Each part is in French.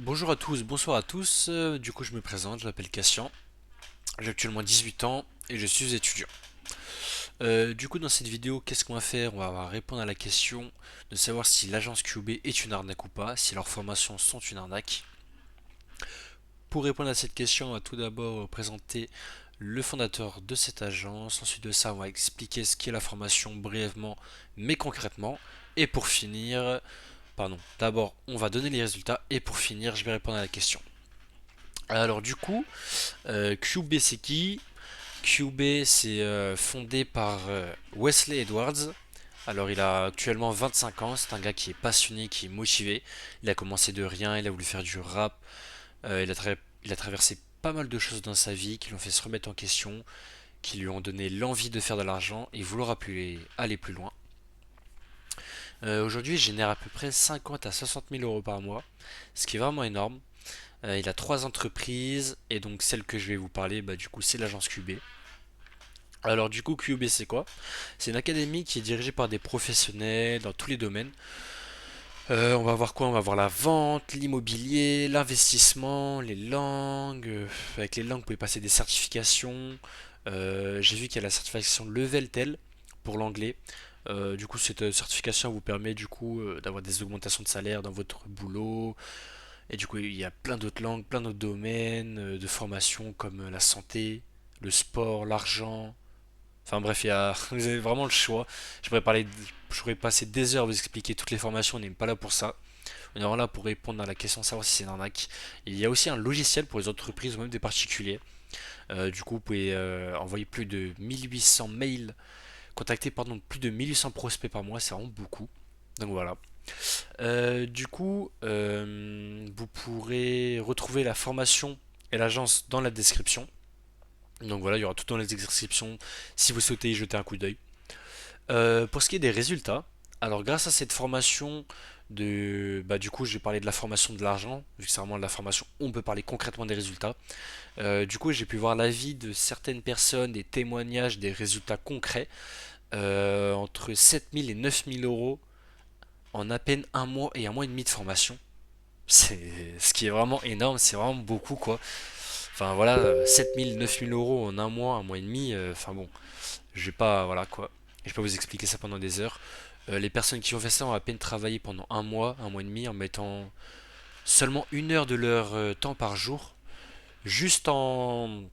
Bonjour à tous, bonsoir à tous. Du coup, je me présente, je m'appelle Cassian. J'ai actuellement 18 ans et je suis étudiant. Du coup, dans cette vidéo, qu'est-ce qu'on va faire? On va répondre à la question de savoir si l'agence QB est une arnaque ou pas, si leurs formations sont une arnaque. Pour répondre à cette question, on va tout d'abord présenter le fondateur de cette agence. Ensuite de ça, on va expliquer ce qu'est la formation brièvement, mais concrètement. Et pour finir, d'abord, on va donner les résultats et pour finir, je vais répondre à la question. Alors du coup, QB c'est qui? QB c'est fondé par Wesley Edwards. Alors il a actuellement 25 ans, c'est un gars qui est passionné, qui est motivé. Il a commencé de rien, il a voulu faire du rap. Il a traversé pas mal de choses dans sa vie qui l'ont fait se remettre en question, qui lui ont donné l'envie de faire de l'argent et vouloir aller plus loin. Aujourd'hui il génère à peu près 50 à 60 000 euros par mois, ce qui est vraiment énorme. Il a trois entreprises et donc celle que je vais vous parler, du coup, c'est l'agence QB. Alors du coup, QB c'est quoi? C'est une académie qui est dirigée par des professionnels dans tous les domaines. On va voir quoi? On va voir la vente, l'immobilier, l'investissement, les langues. Avec les langues, vous pouvez passer des certifications. J'ai vu qu'il y a la certification Level pour l'anglais. Du coup, cette certification vous permet du coup d'avoir des augmentations de salaire dans votre boulot. Et du coup, il y a plein d'autres langues, plein d'autres domaines de formation comme la santé, le sport, l'argent. Enfin bref, vous avez vraiment le choix. Je pourrais passer des heures à vous expliquer toutes les formations, on n'est pas là pour ça. On est vraiment là pour répondre à la question de savoir si c'est une arnaque. Il y a aussi un logiciel pour les entreprises ou même des particuliers. Du coup, vous pouvez envoyer plus de 1800 mails, contacter plus de 1800 prospects par mois, c'est vraiment beaucoup. Donc voilà. Vous pourrez retrouver la formation et l'agence dans la description. Donc voilà, il y aura tout dans les descriptions si vous souhaitez y jeter un coup d'œil. Pour ce qui est des résultats, alors grâce à cette formation du coup, je vais parler de la formation de l'argent, vu que c'est vraiment de la formation, on peut parler concrètement des résultats. Du coup, j'ai pu voir l'avis de certaines personnes, des témoignages, des résultats concrets, entre 7000 et 9000 euros en à peine un mois et un mois et demi de formation. C'est ce qui est vraiment énorme, c'est vraiment beaucoup quoi. Enfin voilà, 7000, 9000 euros en un mois et demi, enfin bon, je vais pas, voilà quoi. Je peux vous expliquer ça pendant des heures. Les personnes qui ont fait ça ont à peine travaillé pendant un mois et demi, en mettant seulement une heure de leur temps par jour, juste en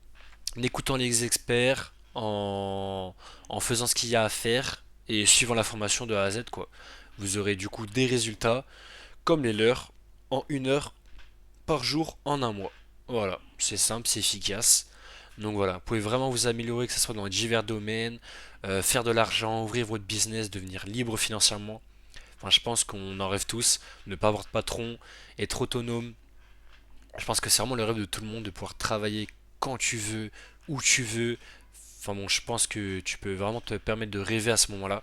écoutant les experts, en faisant ce qu'il y a à faire et suivant la formation de A à Z quoi. Vous aurez du coup des résultats comme les leurs en une heure par jour en un mois. Voilà, c'est simple, c'est efficace. Donc voilà, vous pouvez vraiment vous améliorer, que ce soit dans divers domaines, faire de l'argent, ouvrir votre business, devenir libre financièrement. Enfin, je pense qu'on en rêve tous, ne pas avoir de patron, être autonome. Je pense que c'est vraiment le rêve de tout le monde de pouvoir travailler quand tu veux, où tu veux. Enfin bon, je pense que tu peux vraiment te permettre de rêver à ce moment-là.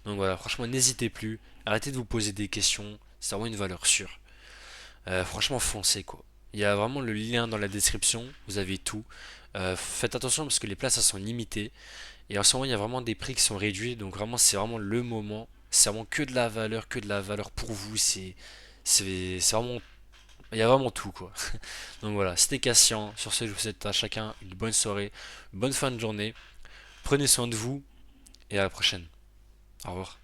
Donc voilà, franchement, n'hésitez plus. Arrêtez de vous poser des questions. C'est vraiment une valeur sûre. Franchement, foncez quoi. Il y a vraiment le lien dans la description. Vous avez tout. Faites attention parce que les places elles sont limitées. Et en ce moment, il y a vraiment des prix qui sont réduits. Donc vraiment, c'est vraiment le moment. C'est vraiment que de la valeur pour vous. C'est vraiment, il y a vraiment tout quoi. Donc voilà, c'était Cassian. Sur ce, je vous souhaite à chacun une bonne soirée, une bonne fin de journée. Prenez soin de vous et à la prochaine. Au revoir.